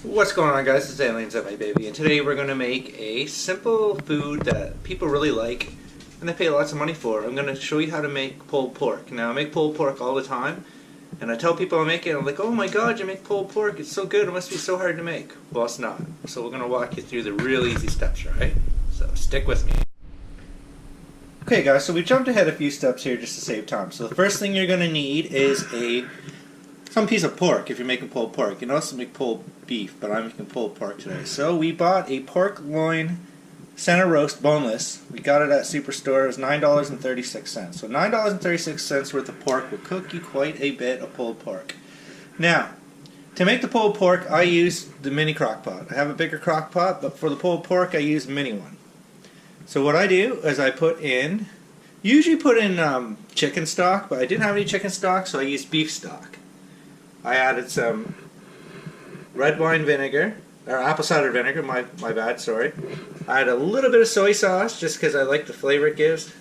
What's going on, guys? It's Aliens at My Baby, and today we're going to make a simple food that people really like and they pay lots of money for. I'm going to show you how to make pulled pork. Now, I make pulled pork all the time, and I tell people I make it, and I'm like, oh my god, you make pulled pork, it's so good, it must be so hard to make. Well, it's not. So we're going to walk you through the real easy steps, alright? So stick with me. Okay guys, so we jumped ahead a few steps here just to save time. So the first thing you're going to need is some piece of pork if you're making pulled pork. You can also make pulled beef, but I'm making pulled pork today. So we bought a pork loin center roast boneless. We got it at Superstore. It was $9.36. So $9.36 worth of pork will cook you quite a bit of pulled pork. Now, to make the pulled pork, I use the mini crock pot. I have a bigger crock pot, but for the pulled pork, I use a mini one. So what I do is I usually put in chicken stock, but I didn't have any chicken stock, so I used beef stock. I added some red wine vinegar, or apple cider vinegar, my bad, sorry. I added a little bit of soy sauce, just because I like the flavor it gives.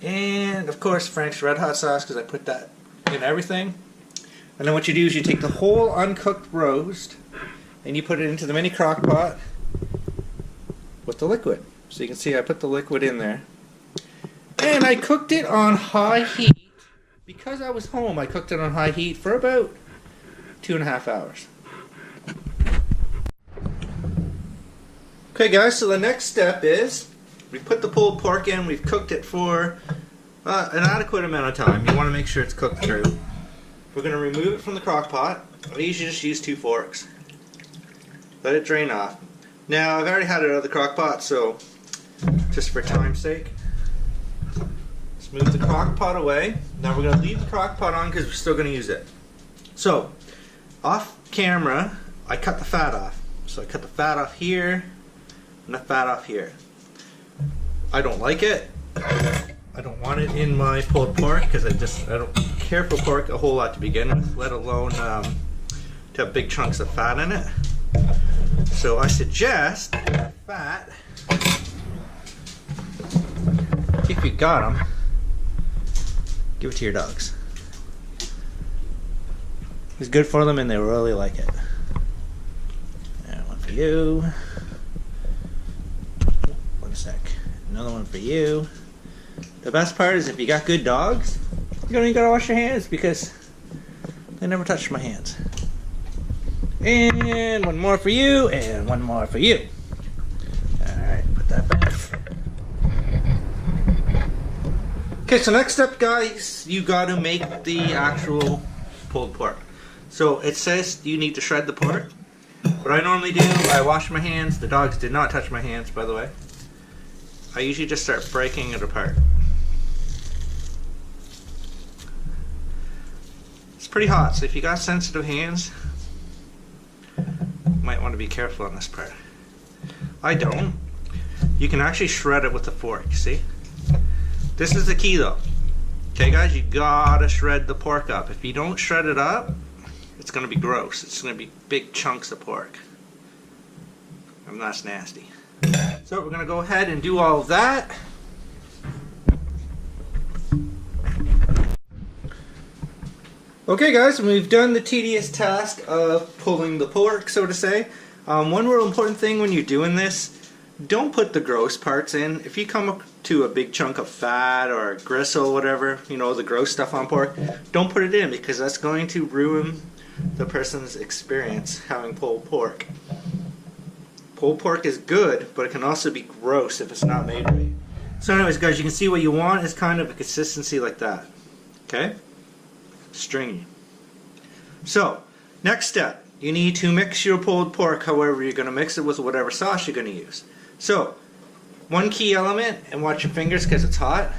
And, of course, Frank's Red Hot sauce, because I put that in everything. And then what you do is you take the whole uncooked roast, and you put it into the mini crock pot with the liquid. So you can see I put the liquid in there. And I cooked it on high heat. Because I was home, I cooked it on high heat for about 2.5 hours. Okay guys, so the next step is we put the pulled pork in. We've cooked it for an adequate amount of time. You want to make sure it's cooked through. We're going to remove it from the crock pot. I usually just use 2 forks. Let it drain off. Now I've already had it out of the crock pot, so just for time's sake, let's move the crock pot away. Now we're going to leave the crock pot on because we're still going to use it. So, off camera, I cut the fat off. So I cut the fat off here and the fat off here. I don't like it. I don't want it in my pulled pork because I don't care for pork a whole lot to begin with, let alone to have big chunks of fat in it. So I suggest fat, if you got them, give it to your dogs. It's good for them and they really like it. And one for you. One sec. Another one for you. The best part is if you got good dogs, you don't even gotta wash your hands because they never touch my hands. And one more for you, and one more for you. Alright, put that back. Okay, so next up guys, you gotta make the actual pulled pork. So it says you need to shred the pork. What I normally do, I wash my hands. The dogs did not touch my hands, by the way. I usually just start breaking it apart. It's pretty hot, so if you got sensitive hands, you might want to be careful on this part. I don't. You can actually shred it with a fork, see? This is the key though. Okay guys, you gotta shred the pork up. If you don't shred it up, it's gonna be gross. It's gonna be big chunks of pork. And that's nasty. So we're gonna go ahead and do all of that. Okay guys, we've done the tedious task of pulling the pork, so to say. One real important thing when you're doing this, don't put the gross parts in. If you come up to a big chunk of fat or gristle, whatever, you know, the gross stuff on pork, don't put it in because that's going to ruin the person's experience having pulled pork. Pulled pork is good, but it can also be gross if it's not made right. So anyways guys, you can see what you want is kind of a consistency like that. Okay? Stringy. So, next step. You need to mix your pulled pork however you're going to mix it with whatever sauce you're going to use. So, one key element, and watch your fingers because it's hot.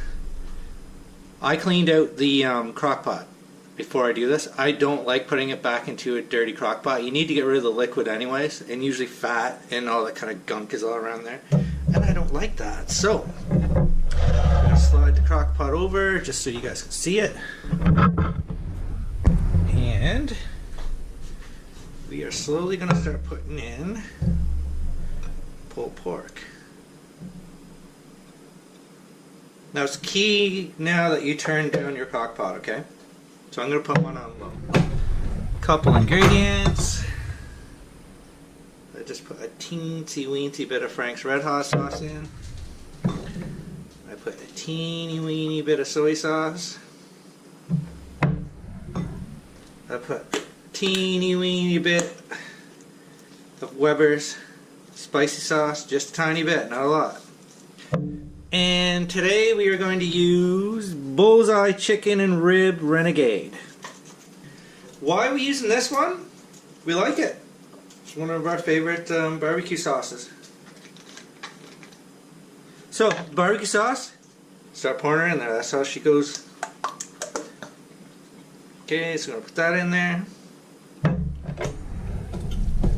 I cleaned out the crock pot before I do this. I don't like putting it back into a dirty crock pot. You need to get rid of the liquid anyways, and usually fat and all that kind of gunk is all around there. And I don't like that. So, I'm going to slide the crock pot over just so you guys can see it. And we are slowly going to start putting in pulled pork. Now it's key now that you turn down your crock pot, okay? So I'm going to put one on low. Couple ingredients. just put a teensy weensy bit of Frank's Red Hot sauce in. I put a teeny weeny bit of soy sauce. I put a teeny weeny bit of Weber's spicy sauce, just a tiny bit, not a lot. And today we are going to use Bullseye Chicken and Rib Renegade. Why are we using this one? We like it. It's one of our favorite barbecue sauces. So, barbecue sauce, start pouring her in there. That's how she goes. Okay, so I'm going to put that in there.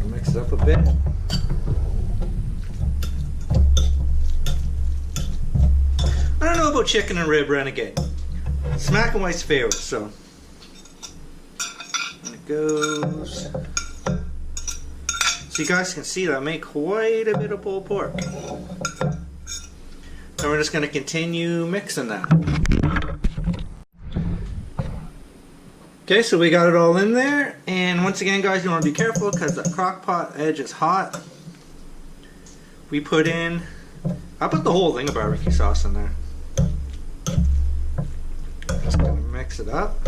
Mix it up a bit. I don't know about Chicken and Rib Renegade. Smack and White's favorite, so. And it goes. So you guys can see that I make quite a bit of pulled pork. And we're just going to continue mixing that. Okay, so we got it all in there. And once again, guys, you want to be careful because the crock pot edge is hot. We put in, I put the whole thing of barbecue sauce in there. Just going to mix it up.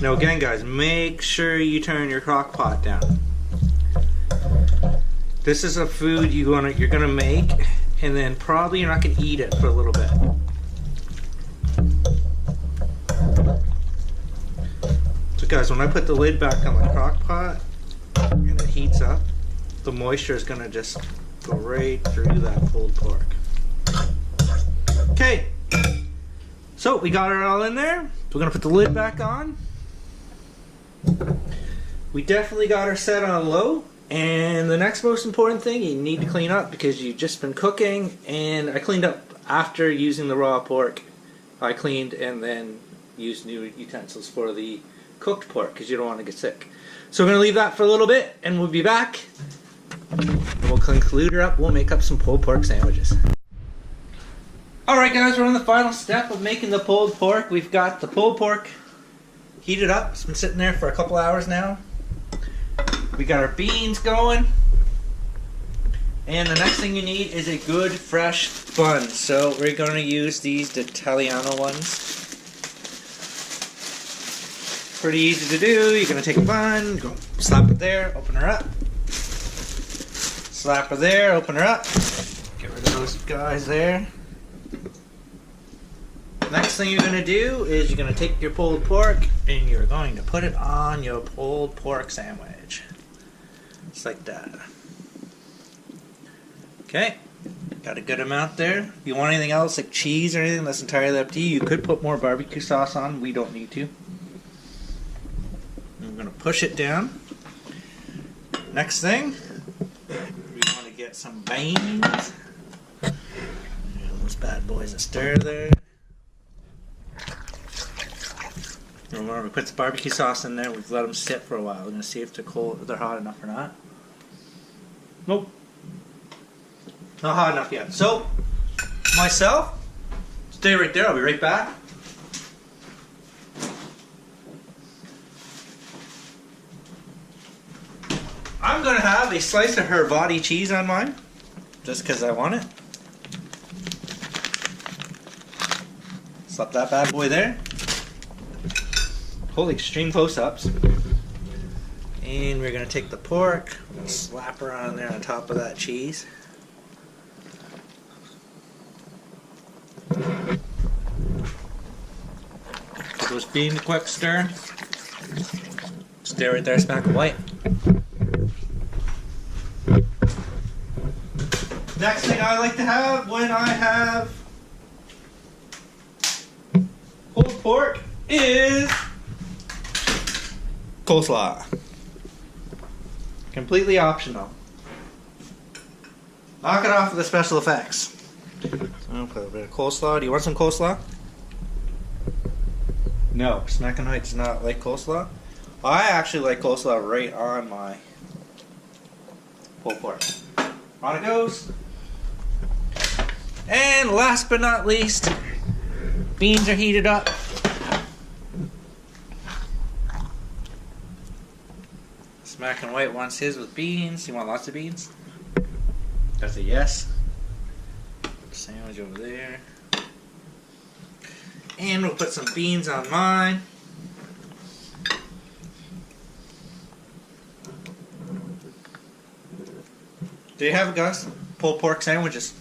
Now again, guys, make sure you turn your crock pot down. This is a food you're gonna make, and then probably you're not gonna eat it for a little bit. So guys, when I put the lid back on the crock pot and it heats up, the moisture is gonna just go right through that pulled pork. Okay, so we got it all in there. We're gonna put the lid back on. We definitely got her set on low, and the next most important thing, you need to clean up because you've just been cooking, and I cleaned up after using the raw pork. I cleaned and then used new utensils for the cooked pork because you don't want to get sick. So we're going to leave that for a little bit, and we'll be back. And we'll conclude her up. We'll make up some pulled pork sandwiches. Alright guys, we're on the final step of making the pulled pork. We've got the pulled pork heated up. It's been sitting there for a couple hours now. We got our beans going. And the next thing you need is a good fresh bun. So we're going to use these D'Italiano ones. Pretty easy to do. You're going to take a bun, go slap it there, open her up. Slap her there, open her up. Get rid of those guys there. Next thing you're going to do is you're going to take your pulled pork and you're going to put it on your pulled pork sandwich. Just like that. Okay, got a good amount there. If you want anything else like cheese or anything, that's entirely up to you. You could put more barbecue sauce on. We don't need to. I'm going to push it down. Next thing, we want to get some beans. And those bad boys a stir there. Remember, we put the barbecue sauce in there. We've let them sit for a while. We're going to see if they're cold, if they're hot enough or not. Nope. Not hot enough yet. So, myself, stay right there. I'll be right back. I'm going to have a slice of Hervati cheese on mine, just because I want it. Slap that bad boy there. Hold extreme close-ups. And we're going to take the pork, we're going to slap her on there on top of that cheese. Those beans a quick stir. Stay right there, smack of white. Next thing I like to have when I have pulled pork is coleslaw. Completely optional. Knock it off with the special effects. So I'll put a bit of coleslaw. Do you want some coleslaw? No, Smack and White does not like coleslaw. I actually like coleslaw right on my pulled pork. On it goes. And last but not least, beans are heated up. Smack and White wants his with beans. You want lots of beans? That's a yes. Sandwich over there. And we'll put some beans on mine. There you have it, guys. Pulled pork sandwiches.